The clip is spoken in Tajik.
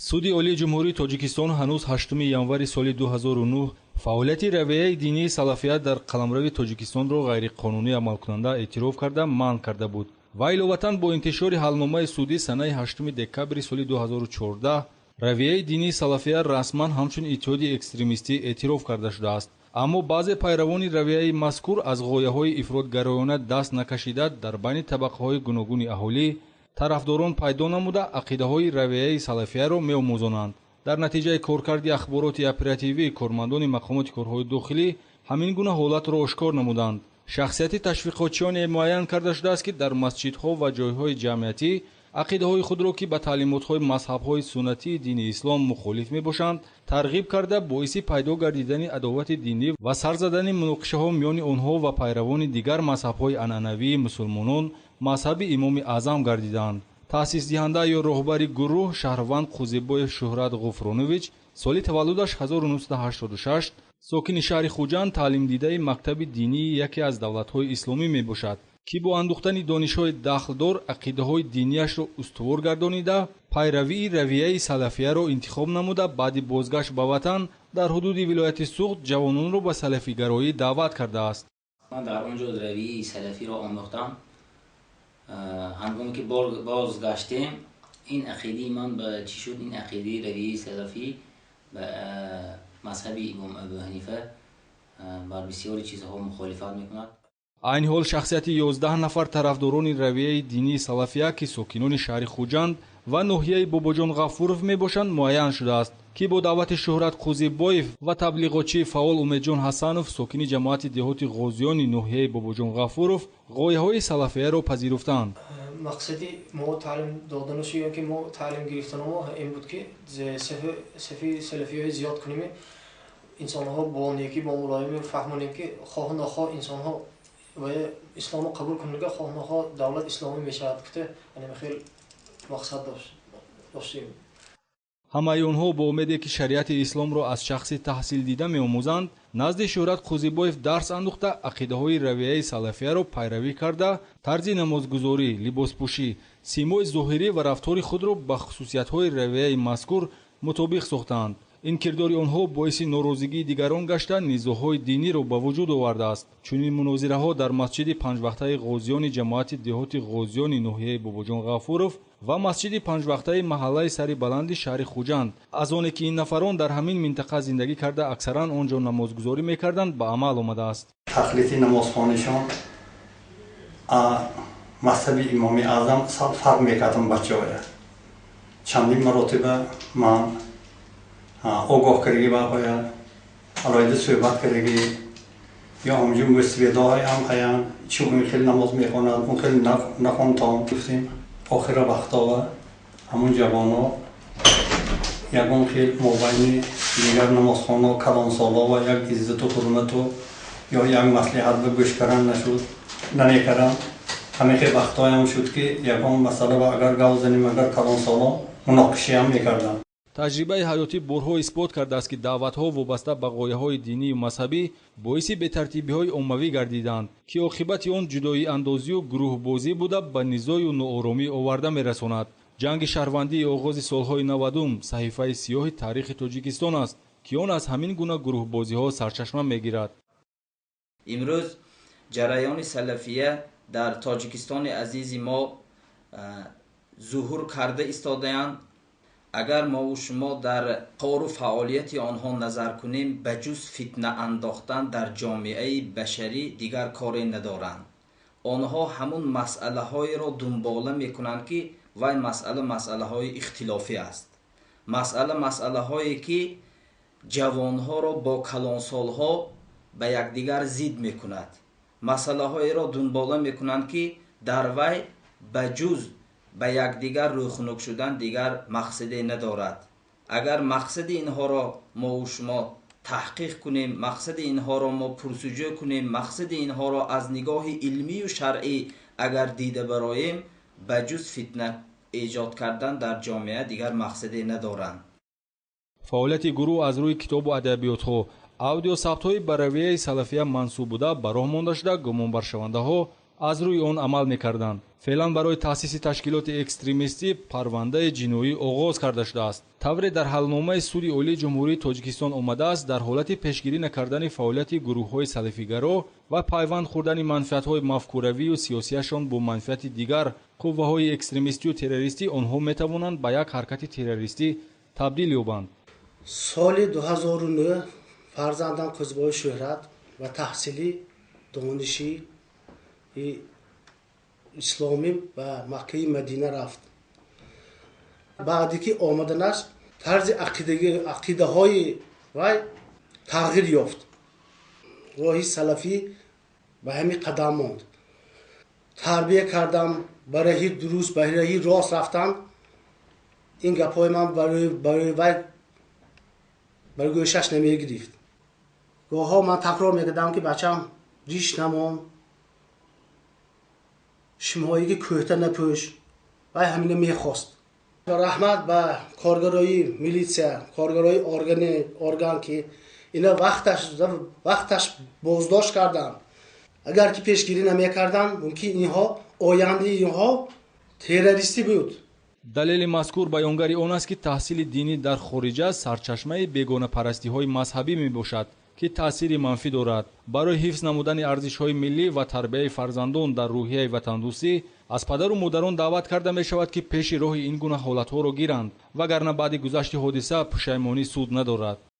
суди олии ҷумҳурии тоҷикистон ҳанӯз 8 январи соли 2009 фаъолияти равияи динии салафият дар қаламрави тоҷикистонро ғайриқонунӣ амалкунанда эътироф карда манъ карда буд ва иловатан бо интишори ҳалномаи судӣ санаи 8 декабри соли 2014 равияи динии салафия расман ҳамчун иттиҳоди экстремистӣ эътироф карда шудааст. аммо баъзе пайравони равияи мазкур аз ғояҳои ифротгароёна даст накашида дар байни табақаҳои гуногуни аҳолӣ тарафдорон пайдо намуда ақидаҳои равияи салафияро меомӯзонанд. дар натиҷаи коркарди ахбороти оперативии кормандони мақомоти корҳои дохилӣ ҳамин гуна ҳолатро ошкор намуданд. шахсияти ташвиқотчиёне муайян карда шудааст ки дар масҷидҳо ва ҷойҳои ҷамъиятӣ ақидаҳои худро ки ба таълимотҳои мазҳабҳои суннатии дини ислом мухолиф мебошанд тарғиб карда боиси пайдо гардидани адовати динӣ ва сар задани муноқишаҳо миёни онҳо ва пайравони дигар мазҳабҳои анъанавии мусулмонон мазҳаби имоми аъзам гардиданд. таъсисдиҳанда ё роҳбари гурӯҳ шаҳрванд қузебоев шӯҳрат ғуфронович соли таваллудаш 1986 сокини шаҳри хуҷанд таълимдидаи мактаби динии яке аз давлатҳои исломӣ мебошад ки бо андохтани донишҳои дахлдор ақидаҳои диниашро устувор гардонида пайравии равияи салафияро интихоб намуда баъди бозгашт ба ватан дар ҳудуди вилояти суғд ҷавононро ба салафигароӣ даъват кардааст. ман дар он ҷо равияи салафиро омӯхтам. ҳангоме ки бозгаштем ин ақидаи ман ба чӣ шуд, ин ақидаи равияи салафӣ ба мазҳаби имом абу ҳанифа бар бисёри чизҳо мухолифат мекунад. айни ҳол шахсияти 11 нафар тарафдорони равияи динии салафия ки сокинони шаҳри хуҷанд ва ноҳияи бобоҷон ғафуров мебошанд муайян шудааст ки бо даъвати шӯҳрат қузебоев ва таблиғотчии фаъол умедҷон ҳасанов сокини ҷамоати деҳоти ғозиёни ноҳияи бобоҷон ғафуров ғояҳои салафияро пазируфтанд. мақсади мо таълим доданошу ё ки мо таълим гирифтаномо ин буд ки сафи салафиёи зиёд кунем, инсонҳо бо некӣ бо мулоимӣ фаҳмонем ки хоҳу нохоҳ инсонҳо ва исломро қабул кунага хоҳу нохоҳ давлат исломӣ мешавад кута янеме хел мақсад доштем. ҳамаи онҳо бо умеде ки шариати исломро аз шахси таҳсилдида меомӯзанд назди шӯҳрат қузебоев дарс андохта ақидаҳои равияи салафияро пайравӣ карда тарзи намозгузорӣ, либоспӯшӣ, симои зоҳирӣ ва рафтори худро ба хусусиятҳои равияи мазкур мутобиқ сохтаанд. ин кирдори онҳо боиси норозигии дигарон гашта низоъҳои диниро ба вуҷуд овардааст. чунин мунозираҳо дар масҷиди панҷвақтаи ғозиёни ҷамоати деҳоти ғозиёни ноҳияи бобоҷон ғафуров ва масҷиди панҷвақтаи маҳаллаи сари баланди шаҳри хуҷанд аз оне ки ин нафарон дар ҳамин минтақа зиндагӣ карда аксаран он ҷо намозгузорӣ мекарданд ба амал омадааст. тақлиди намозхонишон мазҳаби имоми аъзам сад фарқ мекардам бачаоя. чандин маротиба ман огоҳ кардагӣ баҳоя алоҳида суҳбат кардагӣ ё ҳамҷун мусведоҳаям ҳаян чӣ он хел намоз мехонад он хел нахонтон гуфтем охира вақтова ҳамон ҷавоно ягон хел мобайни дигар намозхонҳо калонсоло ва як иззату ҳурмату ё як маслиҳат ба гӯш кардан нашуд намекардам. ҳамин хел вақтҳоям шуд ки ягон масъала ва агар гав занем агар калонсоло муноқишаам мекардам. таҷрибаи ҳаётӣ борҳо исбот кардааст ки даъватҳо вобаста ба ғояҳои динию мазҳабӣ боиси бетартибиҳои оммавӣ гардиданд ки оқибати он ҷудоиандозию гурӯҳбозӣ буда ба низою нооромӣ оварда мерасонад. ҷанги шаҳрвандии оғози солҳои 90 саҳифаи сиёҳи таърихи тоҷикистон аст ки он аз ҳамин гуна гурӯҳбозиҳо сарчашма мегирад. имрӯз ҷараёни салафия дар тоҷикистони азизи мо зуҳур карда истодаянд. агар мо шумо дар кору фаъолияти онҳо назар кунем ба ҷуз фитна андохтан дар ҷомеаи башарӣ дигар коре надоранд. онҳо ҳамун масъалаҳоеро дунбола мекунанд ки вай масъалаҳои ихтилофӣ аст. масъалаҳое ки ҷавонҳоро бо калонсолҳо ба якдигар зид мекунад. масъалаҳоеро дунбола мекунанд ки дар вай ба ҷуз ба якдигар рӯхнук шудан дигар мақсаде надорад. агар мақсади инҳоро мо шумо таҳқиқ кунем, мақсади инҳоро мо пурсуҷӯ кунем, мақсади инҳоро аз нигоҳи илмию шаръӣ агар дида бароем ба ҷуз фитна эҷод кардан дар ҷомеа дигар мақсаде надоранд. фаъолияти гурӯҳ аз рӯи китобу адабиётҳо аудиосабтҳои ба равияи салафия мансуб буда ба роҳ монда шуда гумонбаршавандаҳо аз рӯи он амал мекарданд. феълан барои таъсиси ташкилоти экстремистӣ парвандаи ҷиноӣ оғоз карда шудааст. тавре дар ҳалномаи суди олии ҷумҳурии тоҷикистон омадааст дар ҳолати пешгирӣ накардани фаъолияти гурӯҳҳои салафигаро ва пайванд хӯрдани манфиатҳои мафкуравию сиёсияшон бо манфиати дигар қувваҳои экстремистию террористӣ онҳо метавонанд ба як ҳаракати террористӣ табдил ёбанд. соли 2009 фарзандам қизбои шӯҳрат ва таҳсили дониши исломӣ ба Маккаи Мадина рафт. баъди ки омаданаш тарзи ақидаҳои вай тағйир ёфт. роҳи салафӣ ба ҳамин қадам монд. тарбия кардам ба раҳи дуруст, ба раҳи рост рафтан. ин гапҳои ман барои вай бар гӯшаш намегирифт. гоҳҳо ман такрор мекардам ки бачам риш намон, шимоиги кӯҳта напӯш. вай ҳамина мехост. раҳмат ба коргарои милитсия, коргарои орган ки ина вақташ боздошт карданд. агар ки пешгирӣ намекарданд, мумкин инҳо ояндаи инҳо террористӣ буд. далели мазкур баёнгари он аст ки таҳсили динӣ дар хориҷа сарчашмаи бегонапарастиҳои мазҳабӣ мебошад ки таъсири манфӣ дорад. барои ҳифз намудани арзишҳои миллӣ ва тарбияи фарзандон дар рӯҳияи ватандӯстӣ аз падару модарон даъват карда мешавад ки пеши роҳи ин гуна ҳолатҳоро гиранд, вагарна баъди гузашти ҳодиса пушаймонӣ суд надорад.